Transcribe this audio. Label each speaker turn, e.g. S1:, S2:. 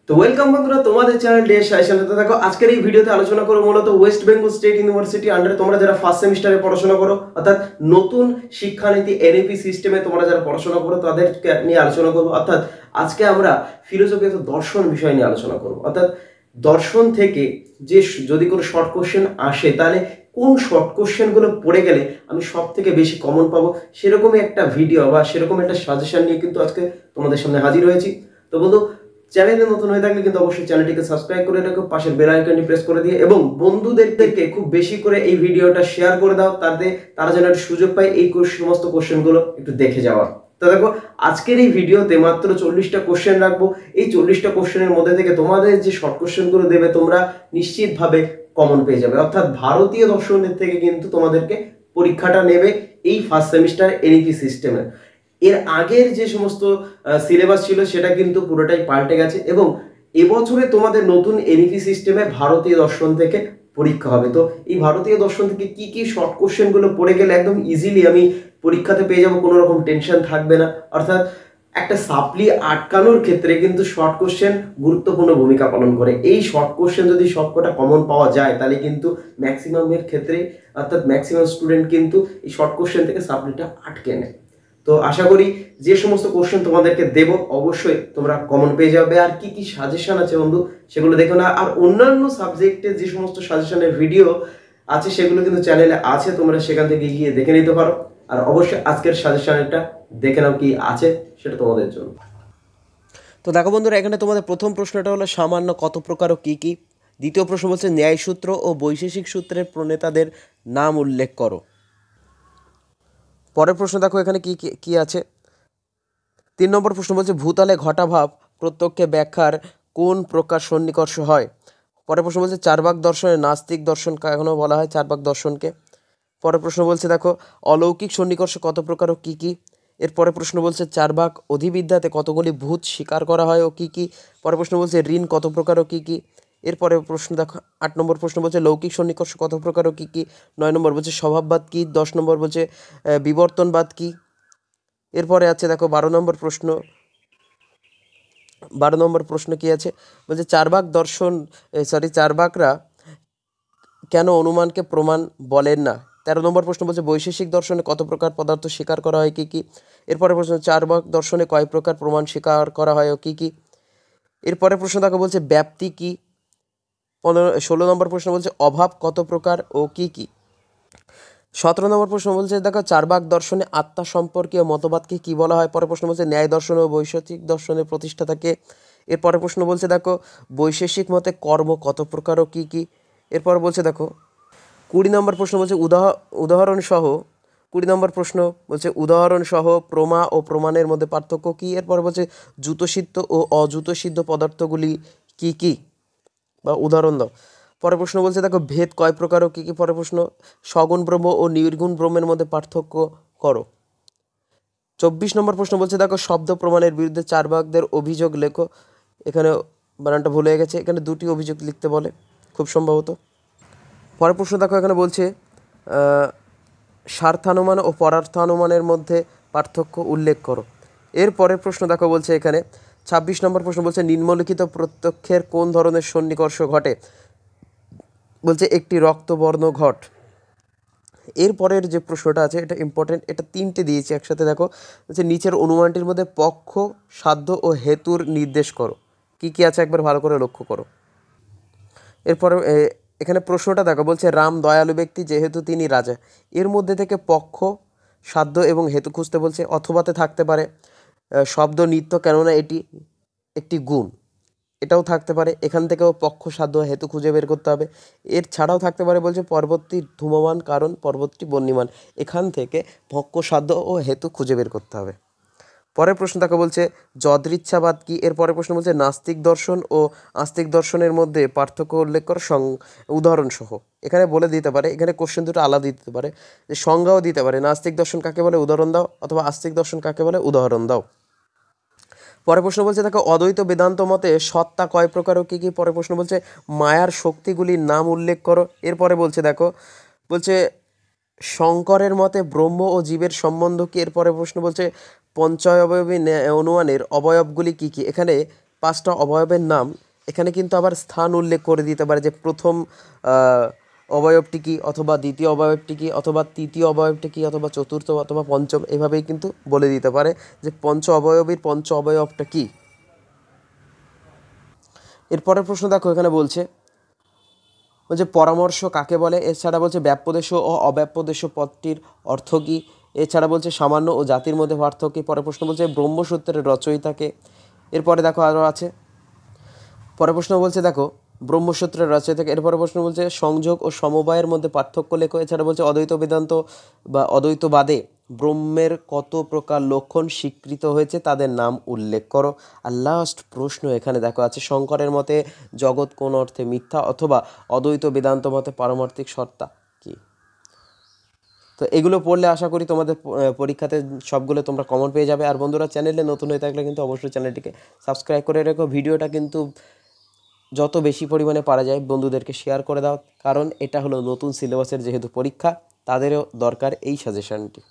S1: তো ওয়েলকাম বন্ধুরা তোমাদের চ্যানেল ডে সাইশানে। তো দেখো আজকের এই ভিডিওতে আলোচনা করব মূলত ওয়েস্ট বেঙ্গল স্টেট ইউনিভার্সিটি আন্ডারে তোমরা যারা ফার্স্ট সেমিস্টারে পড়াশোনা করো, অর্থাৎ নতুন শিক্ষানীতি এনইপি সিস্টেমে তোমরা যারা পড়াশোনা করো তাদেরকে নিয়ে আলোচনা করব। অর্থাৎ আজকে আমরা ফিলোসফি অর্থাৎ দর্শন বিষয় নিয়ে আলোচনা করব। অর্থাৎ দর্শন থেকে যে যদি কোনো শর্ট কোশ্চেন আসে তাহলে কোন শর্ট কোশ্চেনগুলো পড়ে গেলে আমি সব থেকে বেশি কমন পাবো, সেরকমই একটা ভিডিও বা সেরকম একটা সাজেশন নিয়ে কিন্তু আজকে তোমাদের সামনে হাজির হয়েছি। তো বন্ধু, চ্যানেলে নতুন হয়ে থাকলে কিন্তু অবশ্যই চ্যানেলটিকে সাবস্ক্রাইব করে রাখো, পাশের বেল আইকনটি প্রেস করে দিয়ে এবং বন্ধুদেরকে খুব বেশি করে এই ভিডিওটা শেয়ার করে দাও, তাতে তারা যেন একটা সুযোগ পায় এই সমস্ত কোশ্চেনগুলো একটু দেখে যাওয়ার। তো দেখো আজকের এই ভিডিওতে মাত্র 40টা কোশ্চেন রাখবো। এই 40টা কোশ্চেনের মধ্যে থেকে তোমাদের যে শর্ট কোশ্চেনগুলো দেবে তোমরা নিশ্চিতভাবে কমন পেয়ে যাবে। অর্থাৎ ভারতীয় দর্শনের থেকে কিন্তু তোমাদেরকে পরীক্ষাটা নেবে এই ফার্স্ট সেমিস্টার এনইপি সিস্টেমে। এর আগের যে সমস্ত সিলেবাস ছিল সেটা কিন্তু পুরোটাই পাল্টে গেছে এবং এবছরে তোমাদের নতুন এনইপি সিস্টেমে ভারতীয় দর্শন থেকে পরীক্ষা হবে। তো এই ভারতীয় দর্শন থেকে কি কি শর্ট কোশ্চেনগুলো পড়ে গেলে একদম ইজিলি আমি পরীক্ষাতে পেয়ে যাবো, কোনো রকম টেনশন থাকবে না। অর্থাৎ একটা সাপ্লি আটকানোর ক্ষেত্রে কিন্তু শর্ট কোশ্চেন গুরুত্বপূর্ণ ভূমিকা পালন করে। এই শর্ট কোশ্চেন যদি সবকটা কমন পাওয়া যায় তাহলে কিন্তু ম্যাক্সিমামের ক্ষেত্রে অর্থাৎ ম্যাক্সিমাম স্টুডেন্ট কিন্তু এই শর্ট কোশ্চেন থেকে সাপ্লিটা আটকে নেয়। তো আশা করি যে সমস্ত কোশ্চেন তোমাদেরকে দেব অবশ্যই তোমরা কমন পেয়ে যাবে। আর কি কি সাজেশন আছে বন্ধু সেগুলো দেখো না, আর অন্যান্য সাবজেক্টের যে সমস্ত সাজেশনের ভিডিও আছে সেগুলো কিন্তু চ্যানেলে আছে, তোমরা সেখান থেকে গিয়ে দেখে নিতে পারো। আর অবশ্যই আজকের সাজেশনটা দেখে নাও কি আছে সেটা তোমাদের জন্য।
S2: তো দেখো বন্ধুরা, এখানে তোমাদের প্রথম প্রশ্নটা হলো সামান্য কত প্রকার ও কী কী। দ্বিতীয় প্রশ্ন বলছে ন্যায়সূত্র ও বৈশেষিক সূত্রের প্রণেতাদের নাম উল্লেখ করো। পরের প্রশ্ন দেখো এখানে কি কি আছে। 3 নম্বর প্রশ্ন বলছে ভূতলে ঘটাভাব প্রত্যক্ষে ব্যাখ্যার কোন প্রকার সন্নিকর্ষ হয়। পরের প্রশ্ন বলছে চারবাক দর্শনে নাস্তিক দর্শন এখনও বলা হয় চারবাক দর্শনকে। পরের প্রশ্ন বলছে দেখো অলৌকিক সন্নিকর্ষ কত প্রকার ও কী কী। এরপরে প্রশ্ন বলছে চারবাক অধিবিদ্যাতে কতগুলি ভূত স্বীকার করা হয় ও কী কী। পরের প্রশ্ন বলছে ঋণ কত প্রকার ও কী কী। এরপরে প্রশ্ন দেখো 8 নম্বর প্রশ্ন বলছে লৌকিক সন্নিকর্ষ কত প্রকার ও কী কী। 9 নম্বর বলছে স্বভাববাদ কী। 10 নম্বর বলছে বিবর্তনবাদ কী। এরপরে আছে দেখো 12 নম্বর প্রশ্ন। 12 নম্বর প্রশ্ন কি আছে বলছে চারবাকরা কেন অনুমানকে প্রমাণ বলেন না। 13 নম্বর প্রশ্ন বলছে বৈশেষিক দর্শনে কত প্রকার পদার্থ স্বীকার করা হয় কী কী। এরপরে প্রশ্ন চারবাক দর্শনে কয় প্রকার প্রমাণ স্বীকার করা হয় ও কী কী। এরপরে প্রশ্ন দেখো বলছে ব্যাপ্তি কী। 16 নম্বর প্রশ্ন বলছে অভাব কত প্রকার ও কী কী। 17 নম্বর প্রশ্ন বলছে দেখো চারবাক দর্শনে আত্মা সম্পর্কীয় মতবাদকে কী বলা হয়। পরে প্রশ্ন বলছে ন্যায় দর্শন ও বৈশেষিক দর্শনের প্রতিষ্ঠাতাকে। এরপরে প্রশ্ন বলছে দেখো বৈশেষিক মতে কর্ম কত প্রকার ও কী কী। এরপর বলছে দেখো 20 নম্বর প্রশ্ন বলছে উদাহরণসহ 20 নম্বর প্রশ্ন বলছে উদাহরণসহ প্রমা ও প্রমাণের মধ্যে পার্থক্য কী। এরপর বলছে জুতসিদ্ধ ও অজুতসিদ্ধ পদার্থগুলি কী কী বা উদাহরণ দাও। পরের প্রশ্ন বলছে দেখো ভেদ কয় প্রকার ও কী কী। পরের প্রশ্ন সগুণ ব্রহ্ম ও নির্গুণ ব্রহ্মের মধ্যে পার্থক্য করো। 24 নম্বর প্রশ্ন বলছে দেখো শব্দ প্রমাণের বিরুদ্ধে চারবাকদের অভিযোগ লেখো। এখানে বানানটা ভুল হয়ে গেছে, এখানে 2টি অভিযোগ লিখতে বলে খুব সম্ভবত। পরের প্রশ্ন দেখো এখানে বলছে স্বার্থানুমান ও পরার্থানুমানের মধ্যে পার্থক্য উল্লেখ করো। এর পরের প্রশ্ন দেখো বলছে এখানে 26 নম্বর প্রশ্ন বলছে নিম্নলিখিত প্রত্যক্ষের কোন ধরনের সন্নিকর্ষ ঘটে। বলছে একটি রক্তবর্ণ ঘট। এরপরের যে প্রশ্নটা আছে এটা ইম্পর্টেন্ট, এটা 3টে দিয়েছি একসাথে। দেখো বলছে নিচের অনুমানটির মধ্যে পক্ষ সাধ্য ও হেতুর নির্দেশ করো। কি কি আছে একবার ভালো করে লক্ষ্য করো। এরপরে এখানে প্রশ্নটা দেখো বলছে রাম দয়ালু ব্যক্তি যেহেতু তিনি রাজা। এর মধ্যে থেকে পক্ষ সাধ্য এবং হেতু খুঁজতে বলছে। অথবাতে থাকতে পারে শব্দ নিত্য কেননা এটি একটি গুণ, এটাও থাকতে পারে। এখান থেকেও পক্ষ সাধ্য হেতু খুঁজে বের করতে হবে। এর ছাড়াও থাকতে পারে বলছে পর্বতটি ধূমমান কারণ পর্বতটি বন্যমান। এখান থেকে পক্ষ সাধ্য ও হেতু খুঁজে বের করতে হবে। পরের প্রশ্ন তাকে বলছে যদৃচ্ছাবাদ কি। এর পরের প্রশ্ন বলছে নাস্তিক দর্শন ও আস্তিক দর্শনের মধ্যে পার্থক্য উল্লেখ করো উদাহরণসহ। এখানে বলে দিতে পারে, এখানে কোশ্চেন দুটো আলাদা দিতে পারে, যে সংজ্ঞাও দিতে পারে নাস্তিক দর্শন কাকে বলে উদাহরণ দাও, অথবা আস্তিক দর্শন কাকে বলে উদাহরণ দাও। পরের প্রশ্ন বলছে দেখো অদ্বৈত বেদান্ত মতে সত্তা কয় প্রকার ও কী কী। পরের প্রশ্ন বলছে মায়ার শক্তিগুলির নাম উল্লেখ করো। এরপরে বলছে দেখো বলছে শঙ্করের মতে ব্রহ্ম ও জীবের সম্বন্ধ কী। এরপরে প্রশ্ন বলছে পঞ্চঅবয়বী অনুমানের অবয়বগুলি কী কী। এখানে 5টা অবয়বের নাম, এখানে কিন্তু আবার স্থান উল্লেখ করে দিতে পারে যে প্রথম অবয়বটি কী, অথবা দ্বিতীয় অবয়বটি কী, অথবা তৃতীয় অবয়বটি কী, অথবা চতুর্থ অথবা পঞ্চম, এভাবেই কিন্তু বলে দিতে পারে যে পঞ্চ অবয়বটা কী। এরপরের প্রশ্ন দেখো, এখানে বলছে পরামর্শ কাকে বলে। এছাড়া বলছে ব্যাপ্যদেশ ও অব্যাপ্যদেশ পদটির অর্থ কী। এছাড়া বলছে সামান্য ও জাতির মধ্যে পার্থক্য কী। পরের প্রশ্ন বলছে ব্রহ্মসূত্রের রচয়িতাকে। এরপরে দেখো আরও আছে, পরের প্রশ্ন বলছে দেখো ব্রহ্মসূত্রের রচয়িতাকে। এরপরে প্রশ্ন বলছে সংযোগ ও সমবায়ের মধ্যে পার্থক্য লেখো। এছাড়া বলছে অদ্বৈত বেদান্ত বা অদ্বৈতবাদে ব্রহ্মের কত প্রকার লক্ষণ স্বীকৃত হয়েছে, তাদের নাম উল্লেখ করো। আর লাস্ট প্রশ্ন এখানে দেখো আছে, শঙ্করের মতে জগৎ কোন অর্থে মিথ্যা, অথবা অদ্বৈত বেদান্ত মতে পারমার্থিক সত্তা কি। তো এগুলো পড়লে আশা করি তোমাদের পরীক্ষাতে সবগুলো তোমরা কমন পেয়ে যাবে। আর বন্ধুরা, চ্যানেলে নতুন হয়ে থাকলে কিন্তু অবশ্যই চ্যানেলটিকে সাবস্ক্রাইব করে রেখো। ভিডিওটা কিন্তু যত বেশি পরিমাণে পারা যায় বন্ধুদেরকে শেয়ার করে দাও, কারণ এটা হলো নতুন সিলেবাসের যেহেতু পরীক্ষা, তাদেরও দরকার এই সাজেশনটি।